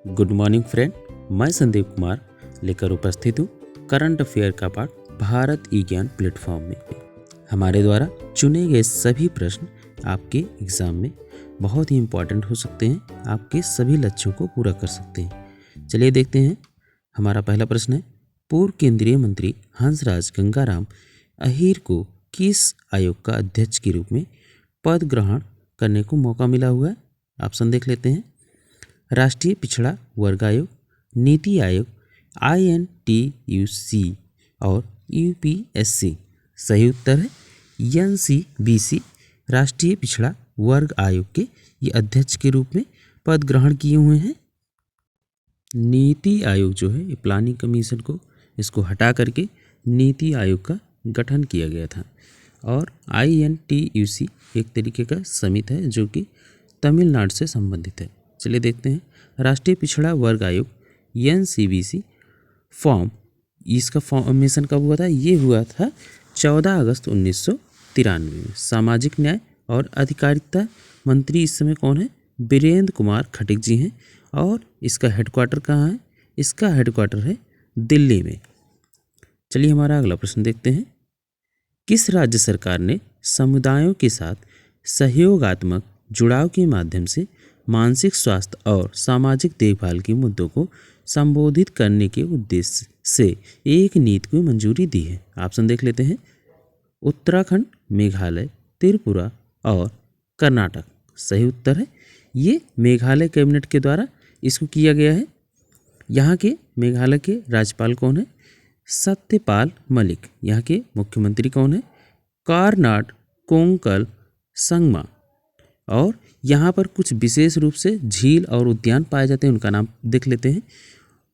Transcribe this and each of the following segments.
Good morning friend, मैं संदीप कुमार लेकर उपस्थित हूँ करंट अफेयर का पाठ भारत ई ज्ञान प्लेटफॉर्म में। हमारे द्वारा चुने गए सभी प्रश्न आपके एग्जाम में बहुत ही इम्पोर्टेंट हो सकते हैं, आपके सभी लक्ष्यों को पूरा कर सकते हैं। चलिए देखते हैं। हमारा पहला प्रश्न है, पूर्व केंद्रीय मंत्री हंसराज गंगाराम अहीर को किस आयोग का अध्यक्ष के रूप में पद ग्रहण करने को मौका मिला हुआ है? ऑप्शन देख लेते हैं। राष्ट्रीय पिछड़ा वर्ग आयोग, नीति आयोग, INTUC और UPSC। सही उत्तर है NCBC। राष्ट्रीय पिछड़ा वर्ग आयोग के ये अध्यक्ष के रूप में पद ग्रहण किए हुए हैं। नीति आयोग जो है, ये प्लानिंग कमीशन को इसको हटा करके नीति आयोग का गठन किया गया था। और INTUC एक तरीके का समिति है जो कि तमिलनाडु से संबंधित है। चलिए देखते हैं। राष्ट्रीय पिछड़ा वर्ग आयोग NCBC फॉर्म, इसका फॉर्मेशन कब हुआ था? ये हुआ था 14 अगस्त 1993 में। सामाजिक न्याय और अधिकारिता मंत्री इस समय कौन है? वीरेंद्र कुमार खटीक जी हैं। और इसका हेडक्वार्टर कहाँ है? इसका हेडक्वार्टर है दिल्ली में। चलिए हमारा अगला प्रश्न देखते हैं। किस राज्य सरकार ने समुदायों के साथ सहयोगात्मक जुड़ाव के माध्यम से मानसिक स्वास्थ्य और सामाजिक देखभाल के मुद्दों को संबोधित करने के उद्देश्य से एक नीति को मंजूरी दी है? ऑप्शन देख लेते हैं। उत्तराखंड, मेघालय, त्रिपुरा और कर्नाटक। सही उत्तर है ये मेघालय कैबिनेट के द्वारा इसको किया गया है। यहाँ के मेघालय के राज्यपाल कौन है? सत्यपाल मलिक। यहाँ के मुख्यमंत्री कौन है? कार्नाड कोंकल संगमा। और यहाँ पर कुछ विशेष रूप से झील और उद्यान पाए जाते हैं, उनका नाम देख लेते हैं।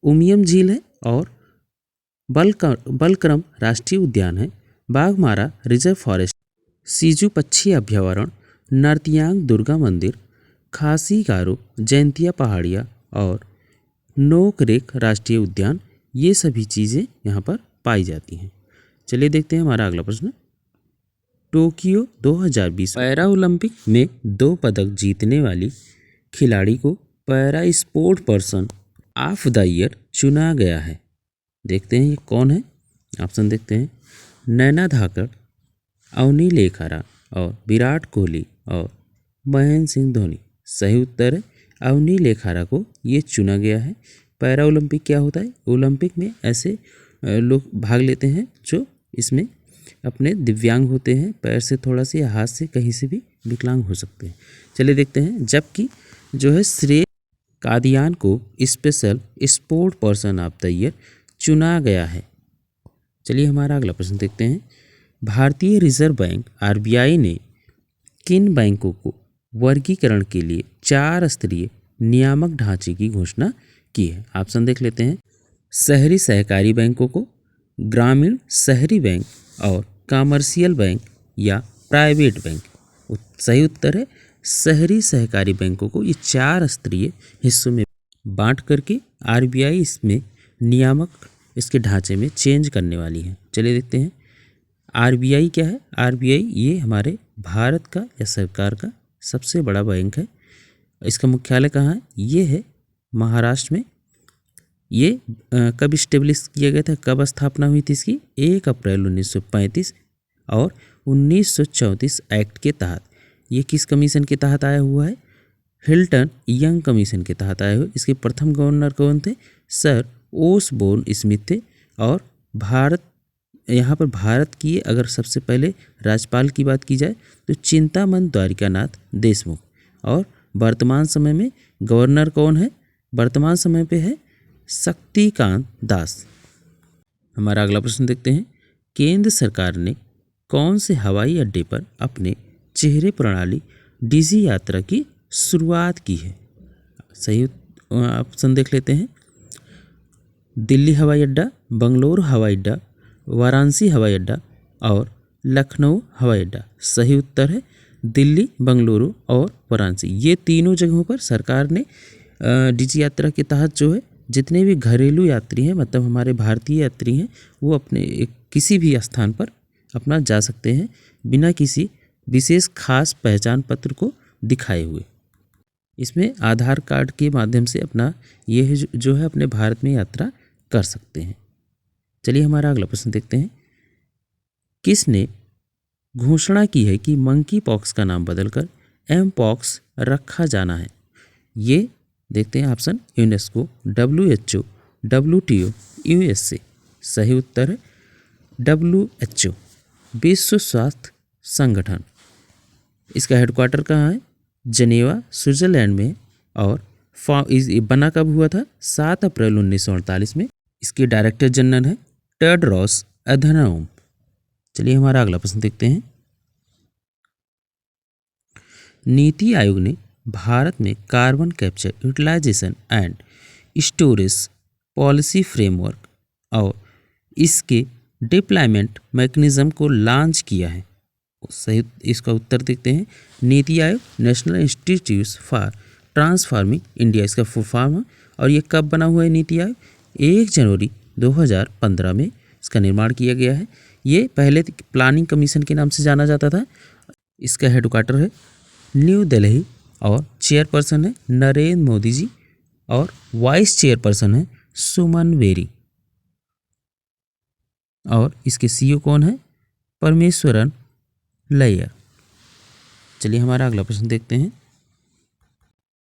उमियम झील है और बलक्रम राष्ट्रीय उद्यान है, बाघमारा रिजर्व फॉरेस्ट, सीजू पक्षी अभ्यारण्य, नर्तियांग दुर्गा मंदिर, खासी गारो जैंतिया पहाड़ियाँ और नोकरेक राष्ट्रीय उद्यान। ये सभी चीज़ें यहाँ पर पाई जाती हैं। चलिए देखते हैं हमारा अगला प्रश्न। टोक्यो 2020 पैरा ओलंपिक में 2 पदक जीतने वाली खिलाड़ी को para sport person of the year चुना गया है। देखते हैं ये कौन है। ऑप्शन देखते हैं। नैना धाकड़, अवनी लेखारा और विराट कोहली और महेंद्र सिंह धोनी। सही उत्तर है अवनी लेखारा को ये चुना गया है। पैरा ओलंपिक क्या होता है? ओलंपिक में ऐसे लोग भाग लेते हैं जो इसमें अपने दिव्यांग होते हैं, पैर से थोड़ा से या हाथ से कहीं से भी विकलांग हो सकते हैं। चलिए देखते हैं। जबकि जो है श्रेय कादियान को special sport person of the year चुना गया है। चलिए हमारा अगला प्रश्न देखते हैं। भारतीय रिजर्व बैंक RBI ने किन बैंकों को वर्गीकरण के लिए 4 स्तरीय नियामक ढांचे की घोषणा की है? ऑप्शन देख लेते हैं। शहरी सहकारी बैंकों को, ग्रामीण शहरी बैंक और कमर्शियल बैंक या प्राइवेट बैंक। सही उत्तर है शहरी सहकारी बैंकों को ये 4 स्तरीय हिस्सों में बांट करके RBI इसमें नियामक इसके ढांचे में चेंज करने वाली है। चलिए देखते हैं RBI क्या है। RBI ये हमारे भारत का या सरकार का सबसे बड़ा बैंक है। इसका मुख्यालय कहाँ है? ये है महाराष्ट्र में। ये कब इस्टेब्लिश किया गया था, कब स्थापना हुई थी इसकी? 1 अप्रैल 1935 और 1934 एक्ट के तहत। ये किस कमीशन के तहत आया हुआ है? हिल्टन यंग कमीशन के तहत आया हुआ। इसके प्रथम गवर्नर कौन थे? सर ओसबोर्न स्मिथ थे। और यहाँ पर भारत की अगर सबसे पहले राज्यपाल की बात की जाए तो चिंतामन द्वारिकानाथ देशमुख। और वर्तमान समय में गवर्नर कौन है? वर्तमान समय पे है शक्तिकांत दास। हमारा अगला प्रश्न देखते हैं। केंद्र सरकार ने कौन से हवाई अड्डे पर अपने चेहरे प्रणाली डिजी यात्रा की शुरुआत की है? सही ऑप्शन देख लेते हैं। दिल्ली हवाई अड्डा, बंगलुरु हवाई अड्डा, वाराणसी हवाई अड्डा और लखनऊ हवाई अड्डा। सही उत्तर है दिल्ली, बंगलुरु और वाराणसी। ये तीनों जगहों पर सरकार ने डिजी यात्रा के तहत जो है जितने भी घरेलू यात्री हैं, मतलब हमारे भारतीय यात्री हैं, वो अपने किसी भी स्थान पर अपना जा सकते हैं बिना किसी विशेष खास पहचान पत्र को दिखाए हुए। इसमें आधार कार्ड के माध्यम से अपना ये जो है अपने भारत में यात्रा कर सकते हैं। चलिए हमारा अगला प्रश्न देखते हैं। किसने घोषणा की है कि मंकी पॉक्स का नाम बदलकर एम पॉक्स रखा जाना है? ये देखते हैं option UNESCO, WHO, WTO, USA। सही उत्तर है WHO, विश्व स्वास्थ्य संगठन। इसका हेडक्वार्टर कहाँ है? जनेवा, स्विट्जरलैंड में। और बना कब हुआ था? 7 अप्रैल 1948 में। इसके डायरेक्टर जनरल हैं टेड्रोस अधनोम। चलिए हमारा अगला प्रश्न देखते हैं। नीति आयोग ने भारत में carbon capture, utilization and storage policy framework और इसके डिप्लॉयमेंट मैकेनिज्म को लॉन्च किया है। सही इसका उत्तर देखते हैं। NITI Aayog, national institute for transforming India इसका फुल फॉर्म है। और ये कब बना हुआ है नीति आयोग? 1 जनवरी 2015 में इसका निर्माण किया गया है। ये पहले प्लानिंग कमीशन के नाम से जाना जाता था। इसका हेडक्वार्टर है न्यू दिल्ली और चेयरपर्सन है नरेंद्र मोदी जी और वाइस चेयरपर्सन है सुमन बेरी। और इसके CEO कौन है? परमेश्वरन लैयर। चलिए हमारा अगला प्रश्न देखते हैं।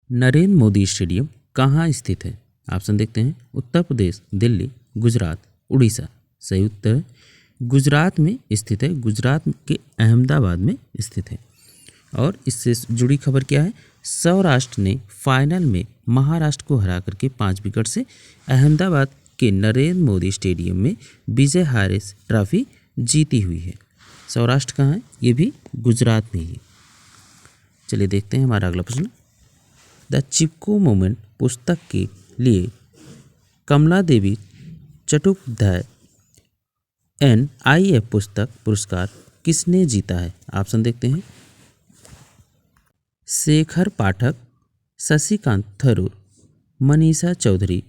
नरेंद्र मोदी स्टेडियम कहाँ स्थित है? ऑप्शन देखते हैं। उत्तर प्रदेश, दिल्ली, गुजरात, उड़ीसा। सही उत्तर है गुजरात में स्थित है। गुजरात के अहमदाबाद में स्थित है। और इससे जुड़ी खबर क्या है? सौराष्ट्र ने फाइनल में महाराष्ट्र को हरा करके 5 विकेट से अहमदाबाद के नरेंद्र मोदी स्टेडियम में विजय हारेस ट्रॉफी जीती हुई है। सौराष्ट्र कहाँ है? ये भी गुजरात में ही। चलिए देखते हैं हमारा अगला प्रश्न। द चिपको मूवमेंट पुस्तक के लिए कमला देवी चट्टोपाध्याय NIF पुस्तक पुरस्कार किसने जीता है? ऑप्शन देखते हैं। शेखर पाठक, शशिकांत थरूर, मनीषा चौधरी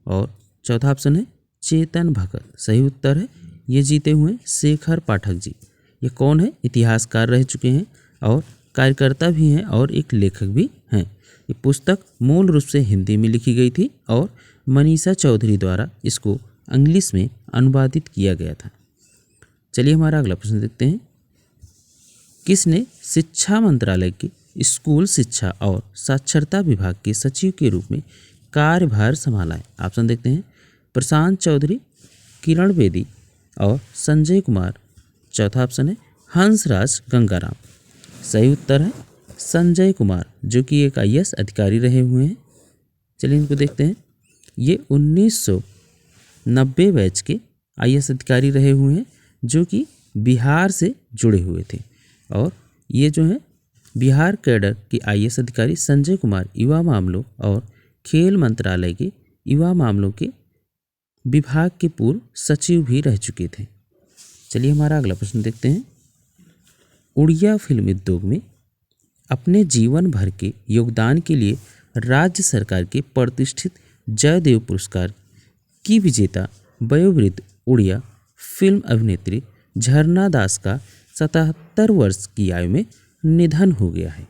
और चौथा ऑप्शन है चेतन भगत। सही उत्तर है ये जीते हुए शेखर पाठक जी। ये कौन है? इतिहासकार रह चुके हैं और कार्यकर्ता भी हैं और एक लेखक भी हैं। ये पुस्तक मूल रूप से हिंदी में लिखी गई थी और मनीषा चौधरी द्वारा इसको इंग्लिश में अनुवादित किया गया था। चलिए हमारा अगला प्रश्न देखते हैं। किसने शिक्षा मंत्रालय के स्कूल शिक्षा और साक्षरता विभाग के सचिव के रूप में कार्यभार संभाला है? ऑप्शन देखते हैं। प्रशांत चौधरी, किरण बेदी और संजय कुमार। चौथा ऑप्शन है हंसराज गंगाराम। सही उत्तर है संजय कुमार, जो कि एक IAS अधिकारी रहे हुए हैं। चलिए इनको देखते हैं। ये 1990 बैच के IAS अधिकारी रहे हुए हैं, जो कि बिहार से जुड़े हुए थे। और ये जो है बिहार कैडर के IAS अधिकारी संजय कुमार युवा मामलों और खेल मंत्रालय के युवा मामलों के विभाग के पूर्व सचिव भी रह चुके थे। चलिए हमारा अगला प्रश्न देखते हैं। उड़िया फिल्म उद्योग में अपने जीवन भर के योगदान के लिए राज्य सरकार के प्रतिष्ठित जयदेव पुरस्कार की विजेता वयोवृद्ध उड़िया फिल्म अभिनेत्री झरना दास का 77 वर्ष की आयु में निधन हो गया है।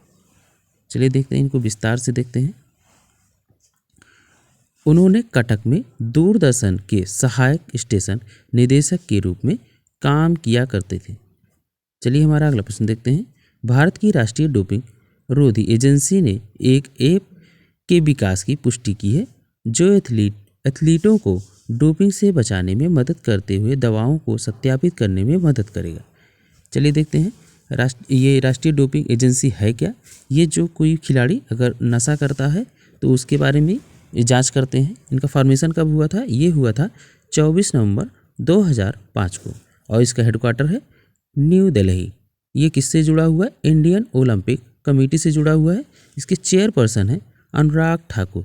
चलिए देखते हैं, इनको विस्तार से देखते हैं। उन्होंने कटक में दूरदर्शन के सहायक स्टेशन निदेशक के रूप में काम किया करते थे। चलिए हमारा अगला प्रश्न देखते हैं। भारत की राष्ट्रीय डोपिंग रोधी एजेंसी ने एक ऐप के विकास की पुष्टि की है, जो एथलीटों को डोपिंग से बचाने में मदद करते हुए दवाओं को सत्यापित करने में मदद करेगा। चलिए देखते हैं ये राष्ट्रीय डोपिंग एजेंसी है क्या। ये जो कोई खिलाड़ी अगर नशा करता है तो उसके बारे में जांच करते हैं। इनका फॉर्मेशन कब हुआ था? ये हुआ था 24 नवंबर 2005 को और इसका हेडक्वार्टर है न्यू दिल्ली। ये किससे जुड़ा हुआ है? इंडियन ओलंपिक कमेटी से जुड़ा हुआ है। इसके चेयरपर्सन है अनुराग ठाकुर।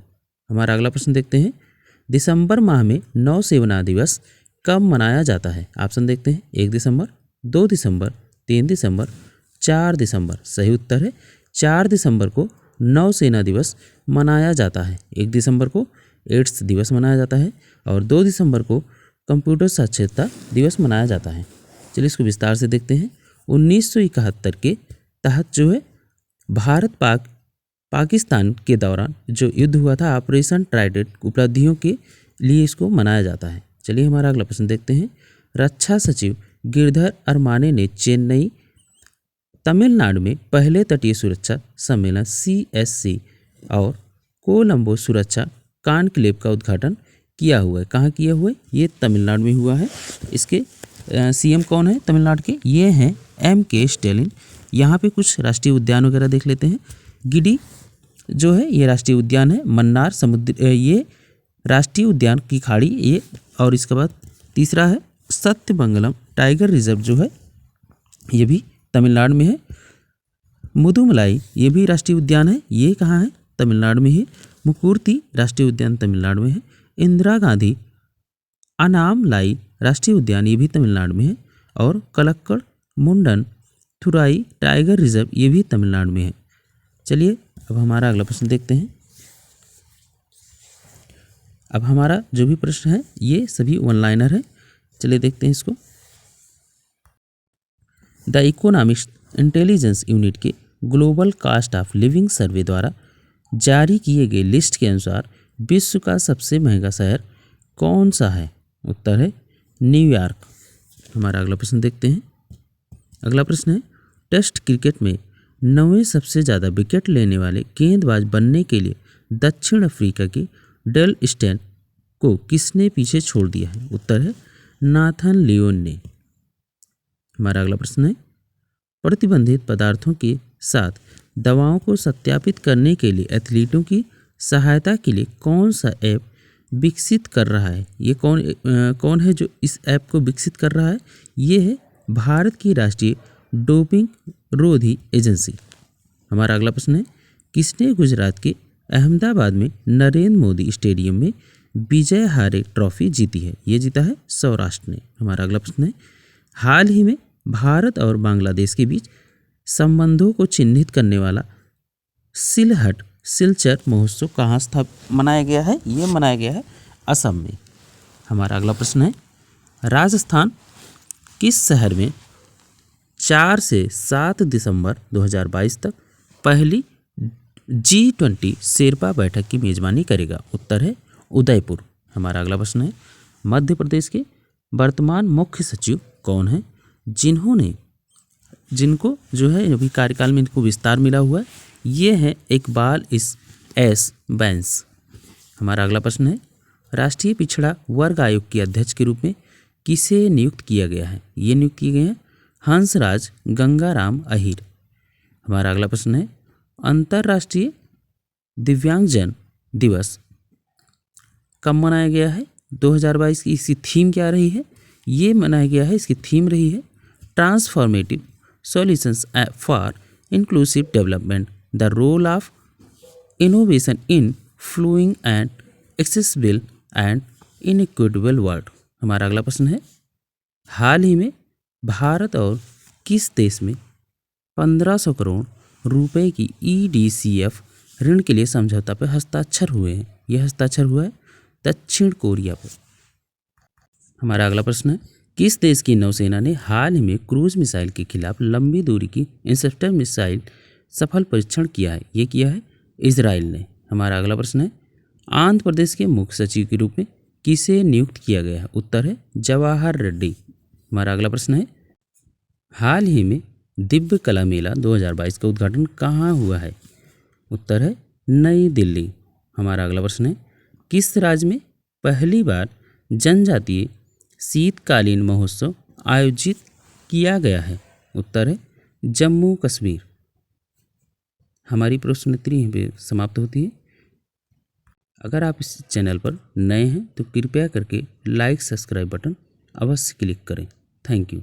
हमारा अगला प्रश्न देखते हैं। दिसंबर माह में नौसेना दिवस कब मनाया जाता है? ऑप्शन देखते हैं। 1 दिसंबर, 2 दिसंबर, 3 दिसंबर, 4 दिसंबर। सही उत्तर है 4 दिसंबर को नौसेना दिवस मनाया जाता है। 1 दिसंबर को एड्स दिवस मनाया जाता है और 2 दिसंबर को कंप्यूटर साक्षरता दिवस मनाया जाता है। चलिए इसको विस्तार से देखते हैं। 1971 के तहत जो है भारत पाक पाकिस्तान के दौरान जो युद्ध हुआ था ऑपरेशन ट्राइडेंट उपलब्धियों के लिए इसको मनाया जाता है। चलिए हमारा अगला प्रश्न देखते हैं। रक्षा सचिव गिरधर अरमाने ने चेन्नई तमिलनाडु में पहले तटीय सुरक्षा सम्मेलन CSC और कोलंबो सुरक्षा कॉन्क्लेव का उद्घाटन किया हुआ है। कहाँ किया हुआ है? ये तमिलनाडु में हुआ है। इसके CM कौन है तमिलनाडु के? ये हैं MK स्टैलिन। यहाँ पे कुछ राष्ट्रीय उद्यान वगैरह देख लेते हैं। गिडी जो है ये राष्ट्रीय उद्यान है। मन्नार समुद्र ये राष्ट्रीय उद्यान की खाड़ी ये। और इसके बाद तीसरा है सत्यमंगलम टाइगर रिजर्व जो है ये भी तमिलनाडु में है। मुदुमलाई ये भी राष्ट्रीय उद्यान है। ये कहाँ है? तमिलनाडु में है। मुकुर्ती राष्ट्रीय उद्यान तमिलनाडु में है। इंदिरा गांधी अनामलाई राष्ट्रीय उद्यान ये भी तमिलनाडु में है। और कलक्कड़ मुंडन थुराई टाइगर रिजर्व ये भी तमिलनाडु में है। चलिए अब हमारा अगला प्रश्न देखते हैं। अब हमारा जो भी प्रश्न है ये सभी वन लाइनर है। चलिए देखते हैं इसको। द इकोनॉमिक्स इंटेलिजेंस यूनिट के ग्लोबल कॉस्ट ऑफ लिविंग सर्वे द्वारा जारी किए गए लिस्ट के अनुसार विश्व का सबसे महंगा शहर कौन सा है? उत्तर है न्यूयॉर्क। हमारा अगला प्रश्न देखते हैं। अगला प्रश्न है टेस्ट क्रिकेट में 9वें सबसे ज़्यादा विकेट लेने वाले गेंदबाज बनने के लिए दक्षिण अफ्रीका के डेल स्टेन को किसने पीछे छोड़ दिया है? उत्तर है नाथन लियोन ने। हमारा अगला प्रश्न है प्रतिबंधित पदार्थों के साथ दवाओं को सत्यापित करने के लिए एथलीटों की सहायता के लिए कौन सा ऐप विकसित कर रहा है? ये कौन है जो इस ऐप को विकसित कर रहा है? ये है भारत की राष्ट्रीय डोपिंग रोधी एजेंसी। हमारा अगला प्रश्न है किसने गुजरात के अहमदाबाद में नरेंद्र मोदी स्टेडियम में विजय हारे ट्रॉफी जीती है? ये जीता है सौराष्ट्र ने। हमारा अगला प्रश्न है हाल ही में भारत और बांग्लादेश के बीच संबंधों को चिन्हित करने वाला सिलहट सिलचर महोत्सव कहाँ मनाया गया है? ये मनाया गया है असम में। हमारा अगला प्रश्न है राजस्थान किस शहर में 4 से 7 दिसंबर 2022 तक पहली G20 शेरपा बैठक की मेजबानी करेगा? उत्तर है उदयपुर। हमारा अगला प्रश्न है मध्य प्रदेश के वर्तमान मुख्य सचिव कौन है जिनको जो है अभी कार्यकाल में इनको विस्तार मिला हुआ है? ये है इकबाल एस बैंस। हमारा अगला प्रश्न है राष्ट्रीय पिछड़ा वर्ग आयोग के अध्यक्ष के रूप में किसे नियुक्त किया गया है? ये नियुक्त किए गए हैं हंसराज गंगाराम अहिर। हमारा अगला प्रश्न है अंतर्राष्ट्रीय दिव्यांगजन दिवस कब मनाया गया है? 2022 की इसकी थीम क्या रही है? ये मनाया गया है, इसकी थीम रही है transformative solutions for inclusive development the role of innovation in fuelling and accessible and inequitable world. हमारा अगला प्रश्न है हाल ही में भारत और किस देश में 1500 करोड़ रुपए की EDCF ऋण के लिए समझौता पर हस्ताक्षर हुए हैं? यह हस्ताक्षर हुआ है दक्षिण कोरिया पर। हमारा अगला प्रश्न है किस देश की नौसेना ने हाल ही में क्रूज मिसाइल के खिलाफ लंबी दूरी की इंटरसेप्टर मिसाइल सफल परीक्षण किया है? ये किया है इजराइल ने। हमारा अगला प्रश्न है आंध्र प्रदेश के मुख्य सचिव के रूप में किसे नियुक्त किया गया है? उत्तर है जवाहर रेड्डी। हमारा अगला प्रश्न है हाल ही में दिव्य कला मेला 2022 का उद्घाटन कहाँ हुआ है? उत्तर है नई दिल्ली। हमारा अगला प्रश्न है किस राज्य में पहली बार जनजातीय शीतकालीन महोत्सव आयोजित किया गया है? उत्तर है जम्मू कश्मीर। हमारी प्रश्नोत्तरी यहीं पे समाप्त होती है। अगर आप इस चैनल पर नए हैं तो कृपया करके लाइक सब्सक्राइब बटन अवश्य क्लिक करें। Thank you.